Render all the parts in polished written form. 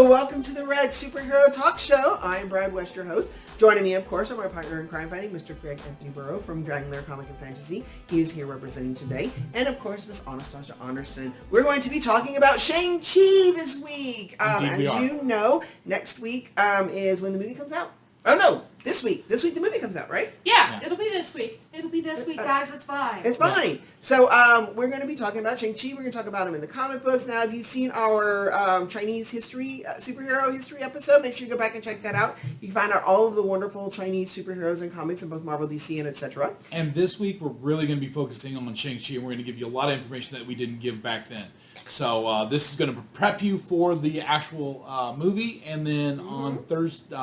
Welcome to the Red Superhero Talk Show. I'm Brad West, your host. Joining me, of course, are my partner in crime fighting, Mr. Greg Anthony Burrow from Dragon Lair Comic and Fantasy. He is here representing today. And, of course, Miss Anastasia Anderson. We're going to be talking about Shang Chi this week. As you know, next week is when the movie comes out. Oh, no. This week the movie comes out, right? Yeah, it'll be this week. It'll be this week, guys. It's fine. It's fine. Yeah. So we're going to be talking about Shang-Chi. We're going to talk about him in the comic books. Now, if you've seen our Chinese history, superhero history episode, make sure you go back and check that out. You can find out all of the wonderful Chinese superheroes and comics in both Marvel, DC, and etc. And this week, we're really going to be focusing on Shang-Chi, and we're going to give you a lot of information that we didn't give back then. So this is going to prep you for the actual movie, and then on Thursday,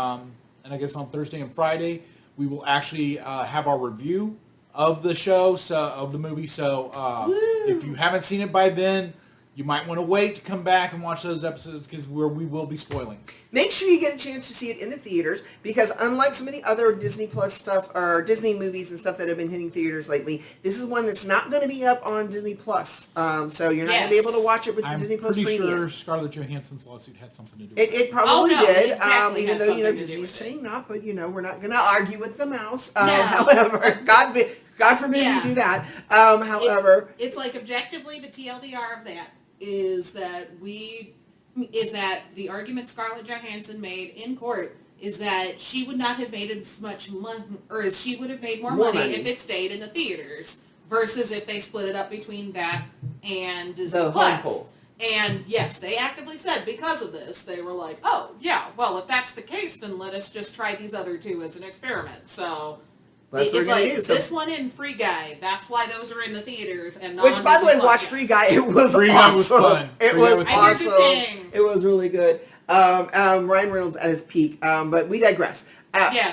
and I guess on Thursday and Friday, we will actually have our review of the show, of the movie. So if you haven't seen it by then, you might want to wait to come back and watch those episodes because we will be spoiling. Make sure you get a chance to see it in the theaters because unlike some of the other Disney Plus stuff or Disney movies and stuff that have been hitting theaters lately, this is one that's not going to be up on Disney Plus. So you're not going to be able to watch it with the Disney Plus Premium. I'm pretty sure Scarlett Johansson's lawsuit had something to do with it. It probably did, exactly even though Disney's saying not, but we're not going to argue with the mouse. However, God forbid you do that. However, it's like objectively the TLDR of that is that the argument Scarlett Johansson made in court is that she would not have made as much money, or she would have made more money if it stayed in the theaters versus if they split it up between that and Disney Plus. And yes, they actively said because of this, they were like, oh yeah, well if that's the case, then let us just try these other two as an experiment. So it's like this one and Free Guy. That's why those are in the theaters and not. Which, by the way, watch Free Guy. It was awesome. Guy was fun. It was awesome. It was really good. Ryan Reynolds at his peak. But we digress.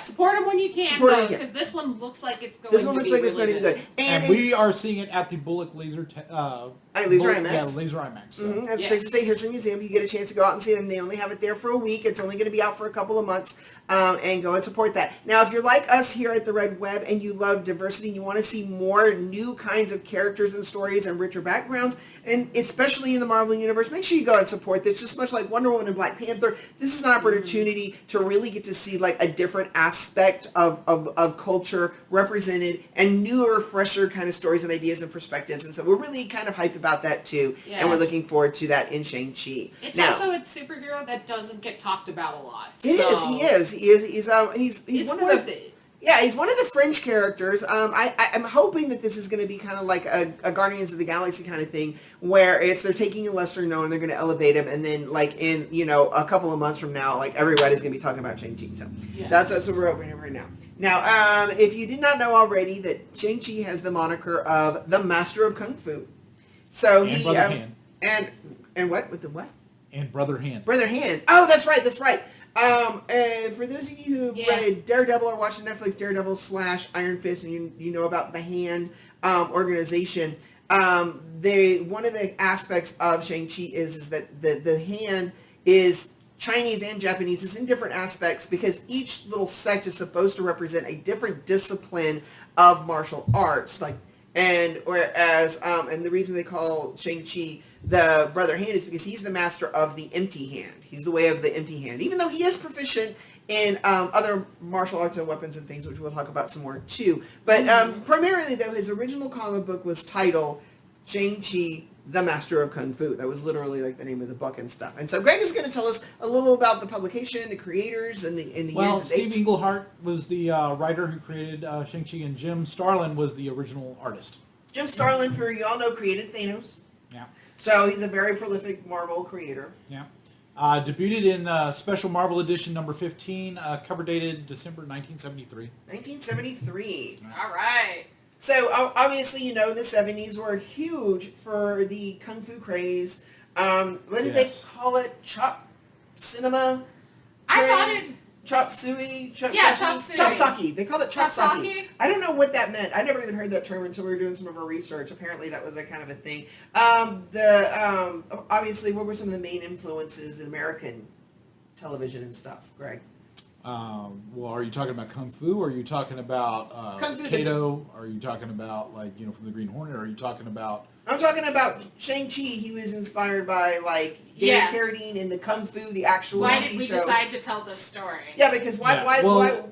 Support him when you can, though, because this one looks like it's going to be really good. And we are seeing it at the Bullock Laser IMAX. Yeah, Laser IMAX. So. At the Texas State History Museum, you get a chance to go out and see them. They only have it there for a week. It's only going to be out for a couple of months. And go and support that. Now, if you're like us here at the Red Web and you love diversity and you want to see more new kinds of characters and stories and richer backgrounds, and especially in the Marvel Universe, make sure you go and support this. Just much like Wonder Woman and Black Panther, this is an opportunity to really get to see like a different aspect of culture represented and newer, fresher kind of stories and ideas and perspectives. And so we're really kind of hyped about that too. Yeah. And we're looking forward to that in Shang-Chi. It's also a superhero that doesn't get talked about a lot. He is. He's one of the... Yeah, he's one of the fringe characters. I'm hoping that this is going to be kind of like a Guardians of the Galaxy kind of thing, where they're taking a lesser known and they're going to elevate him, and then like in a couple of months from now, like everybody's going to be talking about Shang-Chi. So that's what we're opening right now. Now, if you did not know already, that Shang-Chi has the moniker of the Master of Kung Fu. So and Brother Hand. And what with the what? And Brother Hand. Brother Hand. Oh, that's right. For those of you who read Daredevil or watched the Netflix Daredevil / Iron Fist, and you know about the Hand organization, one of the aspects of Shang-Chi is that the Hand is Chinese and Japanese. It's in different aspects because each little sect is supposed to represent a different discipline of martial arts, and the reason they call Shang-Chi the Brother Hand is because he's the master of the empty hand. He's the way of the empty hand, even though he is proficient in other martial arts and weapons and things, which we'll talk about some more too. But primarily, though, his original comic book was titled Shang-Chi, the Master of Kung Fu. That was literally like the name of the book and stuff. And so Greg is going to tell us a little about the publication, the creators, and the years and dates. Steve Englehart was the writer who created Shang-Chi, and Jim Starlin was the original artist. Jim Starlin, for you all know, created Thanos. Yeah. So he's a very prolific Marvel creator. Yeah. Debuted in Special Marvel Edition number 15, cover dated December 1973. 1973. All right. So obviously, the 70s were huge for the Kung Fu craze. What did they call it? Chop cinema? I thought it. Chop suey. Chop suey. Chop sake. They called it chop Chop sake. sake? I don't know what that meant. I never even heard that term until we were doing some of our research. Apparently, that was a kind of a thing. Obviously, what were some of the main influences in American television and stuff, Greg? Well, are you talking about Kung Fu? Or are you talking about Kung Fu, Kato? Are you talking about from the Green Hornet? Or are you talking about? I'm talking about Shang Chi. He was inspired by David Carradine in the Kung Fu, the actual Why TV did we show. decide to tell this story? Yeah, because why?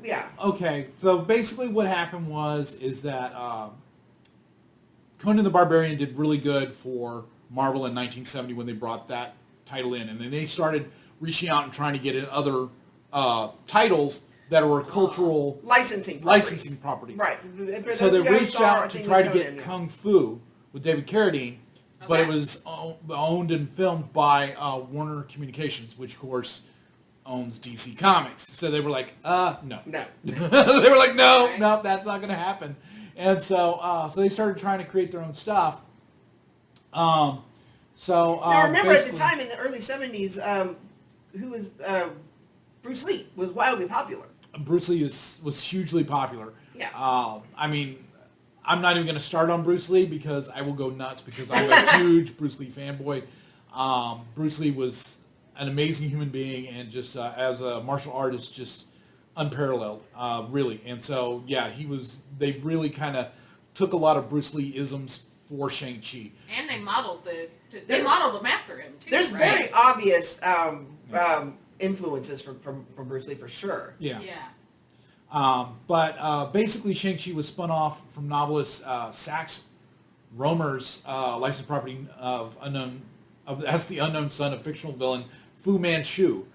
Yeah. Okay, so basically what happened is that Conan the Barbarian did really good for Marvel in 1970 when they brought that title in, and then they started reaching out and trying to get in other titles that were cultural licensing properties. Right. So they reached out to try to get Kung Fu with David Carradine, but it was owned and filmed by Warner Communications, which of course owns DC Comics. So they were like, no. No. They were like, no, that's not going to happen. And so they started trying to create their own stuff. Now remember at the time in the early 70s, who was Bruce Lee was wildly popular. Bruce Lee was hugely popular. Yeah. I mean, I'm not even going to start on Bruce Lee because I will go nuts because I'm a huge Bruce Lee fanboy. Bruce Lee was an amazing human being and just as a martial artist, just unparalleled, really. And so, they really kind of took a lot of Bruce Lee isms for Shang-Chi. And they modeled them after him too. There's very obvious influences from Bruce Lee for sure. Yeah. But basically, Shang-Chi was spun off from novelist Sax Rohmer's licensed property as the unknown son of fictional villain Fu Manchu.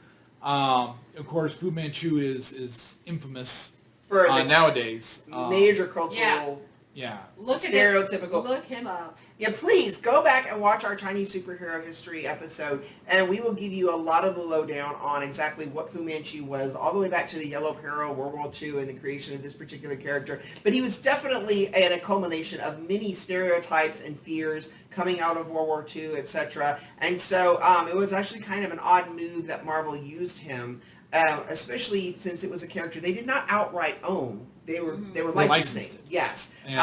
Of course, Fu Manchu is infamous for nowadays. Major cultural. Yeah. Stereotypical. Look him up. Yeah, please go back and watch our Chinese superhero history episode, and we will give you a lot of the lowdown on exactly what Fu Manchu was, all the way back to the Yellow Peril, World War II, and the creation of this particular character. But he was definitely at a culmination of many stereotypes and fears coming out of World War II, etc. And so it was actually kind of an odd move that Marvel used him, especially since it was a character they did not outright own. They were licensing. Yes. And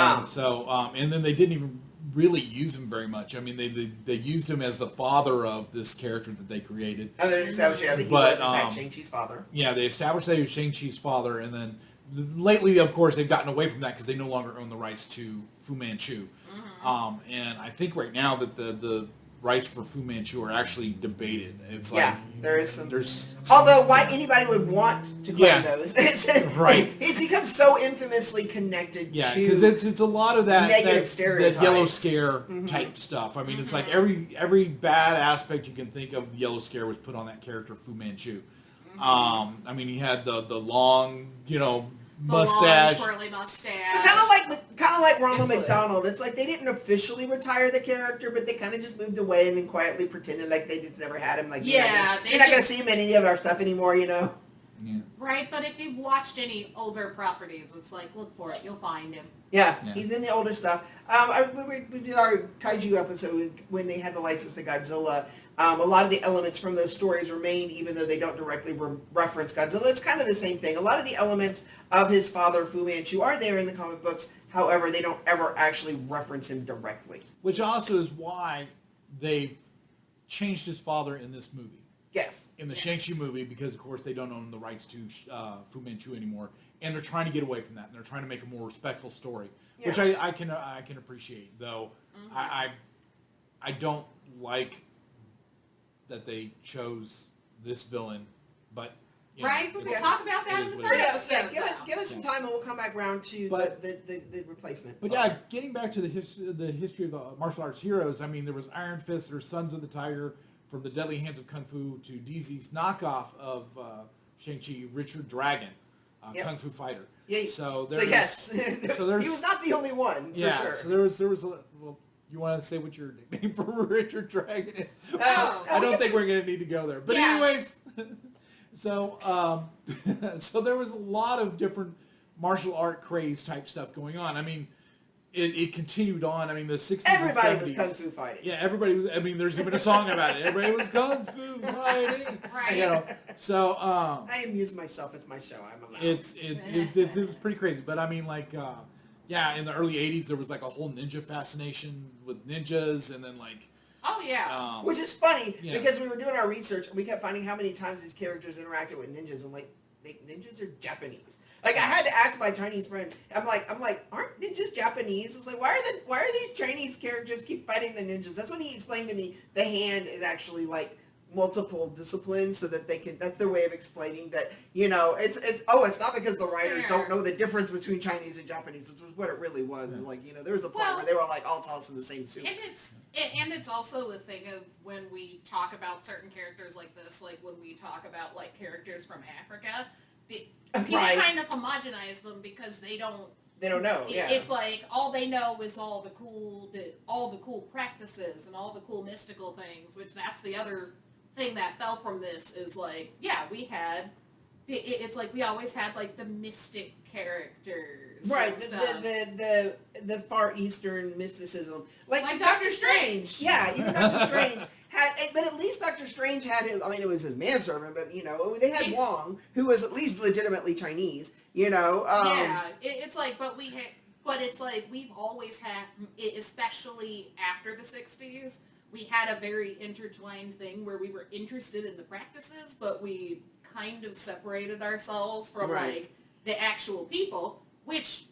and then they didn't even really use him very much. I mean, they used him as the father of this character that they created. Oh, they established that he was in fact Shang-Chi's father. Yeah, they established that he was Shang-Chi's father, and then lately, of course, they've gotten away from that because they no longer own the rights to Fu Manchu. Mm-hmm. And I think right now that the rights for Fu Manchu are actually debated. It's there is some. Although, why anybody would want to claim those? Right. He's become so infamously connected. Yeah, because it's a lot of that negative stereotypes, that yellow scare type stuff. I mean, it's like every bad aspect you can think of the yellow scare was put on that character Fu Manchu. I mean, he had the long, mustache, long, twirly mustache. So kind of like Ronald McDonald. It's like they didn't officially retire the character, but they kind of just moved away and then quietly pretended like they just never had him. Like you're not going to see him in any of our stuff anymore, Yeah. Right, but if you've watched any older properties, it's like look for it, you'll find him. Yeah, he's in the older stuff. We did our kaiju episode when they had the license to Godzilla. A lot of the elements from those stories remain, even though they don't directly reference Godzilla. It's kind of the same thing. A lot of the elements of his father, Fu Manchu, are there in the comic books. However, they don't ever actually reference him directly. Which also is why they've changed his father in this movie. Yes. In the Shang-Chi movie, because, of course, they don't own the rights to Fu Manchu anymore. And they're trying to get away from that. And they're trying to make a more respectful story, which I can appreciate. Though I don't like that they chose this villain, but right, we'll talk about that in the third episode. Give us some time, and we'll come back around to the replacement. But getting back to the history of the martial arts heroes, I mean, there was Iron Fist, or Sons of the Tiger, from the Deadly Hands of Kung Fu, to DZ's knockoff of Shang-Chi, Richard Dragon, Kung Fu fighter. Yeah. So yes. So there's he was not the only one. For sure. So there was you want to say what your nickname for Richard Dragon is? I don't think we're going to need to go there. But anyways, so there was a lot of different martial art craze type stuff going on. I mean, it continued on. I mean, the 60s Everybody and 70s. was kung fu fighting. Yeah, everybody was. I mean, there's even a song about it. Everybody was kung fu fighting. Right. You know, so I amuse myself. It's my show. I'm allowed. it was pretty crazy. But I mean, like, yeah, in the early 80s, there was like a whole ninja fascination with ninjas, and then like. Oh yeah. Which is funny yeah. because we were doing our research and we kept finding how many times these characters interacted with ninjas, and like ninjas are Japanese. Like I had to ask my Chinese friend. I'm like, aren't ninjas Japanese? It's like why are these Chinese characters keep fighting the ninjas? That's when he explained to me the hand is actually like multiple disciplines, so that they can. That's their way of explaining that. You know, it's not because the writers don't know the difference between Chinese and Japanese, which was what it really was. Is like, you know, there was a point where they were like all tossed in the same soup. And it's also the thing of when we talk about certain characters like this, like when we talk about like characters from Africa, people kind of homogenize them because they don't know. Yeah. It's like all they know is all the cool practices and all the cool mystical things, which that's the other thing that fell from this is like, yeah, we had. It's like we always had like the mystic characters, right? And the Far Eastern mysticism, like Doctor Strange. Yeah, even Doctor Strange had, but at least Doctor Strange had his. I mean, it was his manservant, but you know, they had Wong, who was at least legitimately Chinese. You know, it's like, but it's like we've always had, especially after the 60s. We had a very intertwined thing where we were interested in the practices, but we kind of separated ourselves from like the actual people, which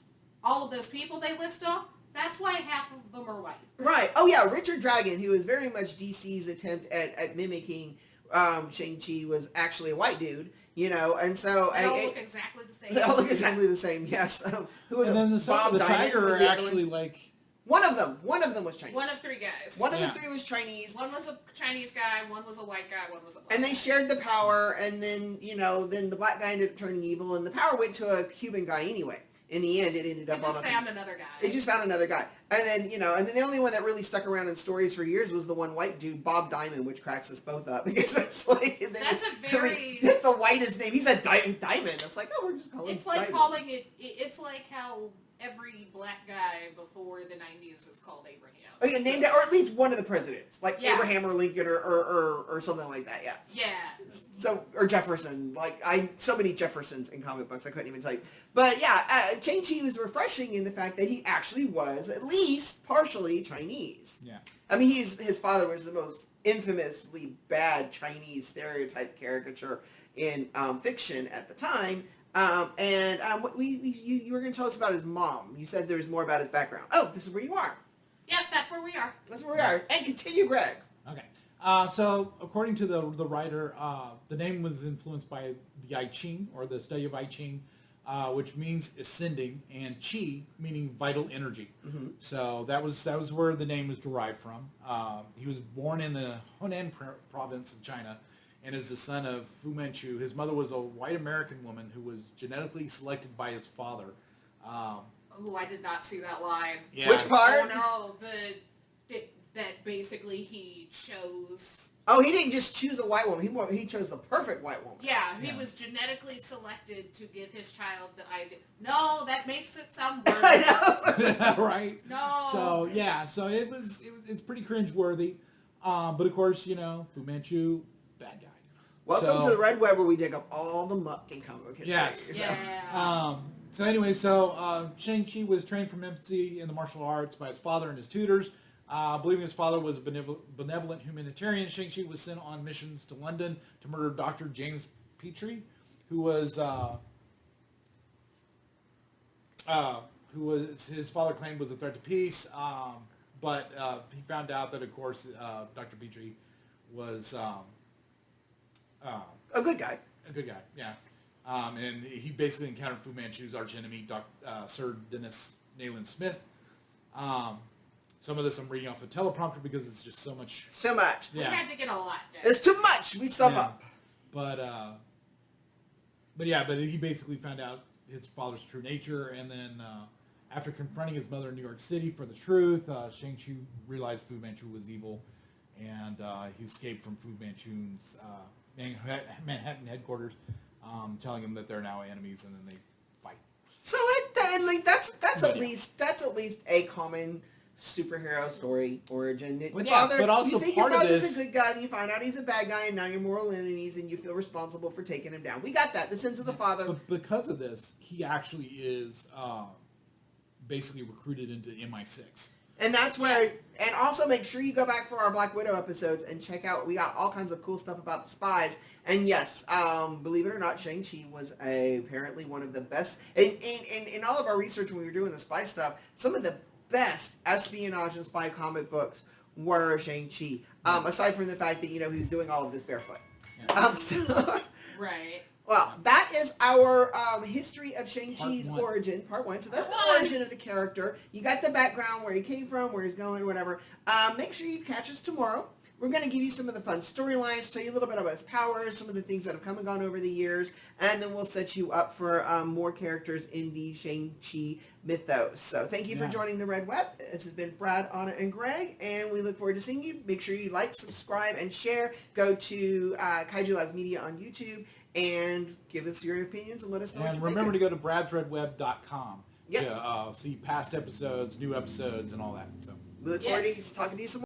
all of those people they list off, that's why half of them are white. Right. Oh yeah, Richard Dragon, who is very much DC's attempt at mimicking Shang-Chi, was actually a white dude, you know, and so they all look exactly the same. They all look exactly the same. Yes. Who was and then Bob the Diamond tiger was actually like. One of them was Chinese. One of three guys. One of the three was Chinese. One was a Chinese guy, one was a white guy, one was a black And they guy. shared the power, and then, you know, then the black guy ended up turning evil, and the power went to a Cuban guy anyway. In the end, it ended up on found another guy. It just found another guy. And then, you know, and then the only one that really stuck around in stories for years was the one white dude, Bob Diamond, which cracks us both up. Because that's like his name. That's the whitest name. He's a Diamond. It's like, oh, we're just calling him It's like Diamond. calling it, it's like how every black guy before the 90s is called Abraham. Oh, yeah, named or at least one of the presidents, like Abraham or Lincoln or something like that. Yeah. Yeah. So or Jefferson, so many Jeffersons in comic books, I couldn't even tell you. But yeah, Shang-Chi was refreshing in the fact that he actually was at least partially Chinese. Yeah. I mean, his father was the most infamously bad Chinese stereotype caricature in fiction at the time. You were going to tell us about his mom. You said there was more about his background. Oh, this is where you are. Yep, that's where we are. That's where we are. And continue, Greg. Okay. So, according to the writer, the name was influenced by the I Ching, or the study of I Ching, which means ascending, and Chi meaning vital energy. Mm-hmm. So that was where the name was derived from. He was born in the Hunan province of China, and is the son of Fu Manchu. His mother was a white American woman who was genetically selected by his father. Oh, I did not see that line. Yeah. Which part? Oh no, that basically he chose. Oh, he didn't just choose a white woman. He chose the perfect white woman. Yeah, he was genetically selected to give his child the idea. No, that makes it sound worse. I know. Right? No. So yeah, so it's pretty cringeworthy. But of course, you know, Fu Manchu, bad guy. Welcome to the Red Web, where we dig up all the muck in comic book history. Yes. Yeah. So anyway, Shang-Chi was trained from infancy in the martial arts by his father and his tutors. Believing his father was a benevolent humanitarian, Shang-Chi was sent on missions to London to murder Dr. James Petrie, who was his father claimed was a threat to peace. But he found out that, of course, Dr. Petrie was a good guy. A good guy, yeah. And he basically encountered Fu Manchu's archenemy, Sir Dennis Nayland Smith. Some of this I'm reading off a teleprompter because it's just so much. So much. Yeah. We had to get a lot done. There's too much. We sum up. But he basically found out his father's true nature, and then after confronting his mother in New York City for the truth, Shang-Chi realized Fu Manchu was evil, and he escaped from Fu Manchu's Manhattan headquarters, telling him that they're now enemies, and then they fight. So mean, like that's But at least a common superhero story origin. The But yeah, father, but also you think part your of father's this- a good guy, then you find out he's a bad guy, and now you're moral enemies, and you feel responsible for taking him down. We got that. The sins of the father. But because of this, he actually is basically recruited into MI6. And that's where, and also make sure you go back for our Black Widow episodes and check out, we got all kinds of cool stuff about the spies. And yes, believe it or not, Shang Chi was apparently one of the best, in all of our research when we were doing the spy stuff, some of the best espionage and spy comic books were Shang Chi. Aside from the fact that, he was doing all of this barefoot. Yeah. Right. Well, that is our history of Shang-Chi's Part 1. origin, part 1. So that's Part the 1. origin of the character. You got the background, where he came from, where he's going, whatever. Make sure you catch us tomorrow. We're going to give you some of the fun storylines, tell you a little bit about his powers, some of the things that have come and gone over the years, and then we'll set you up for more characters in the Shang-Chi mythos. So thank you for joining the Red Web. This has been Brad, Anna, and Greg, and we look forward to seeing you. Make sure you like, subscribe, and share. Go to Kaiju Labs Media on YouTube and give us your opinions and let us know what And you remember think. to go to bradsredweb.com Yep. to see past episodes, new episodes, and all that. So We look forward Yes. to talking to you some more.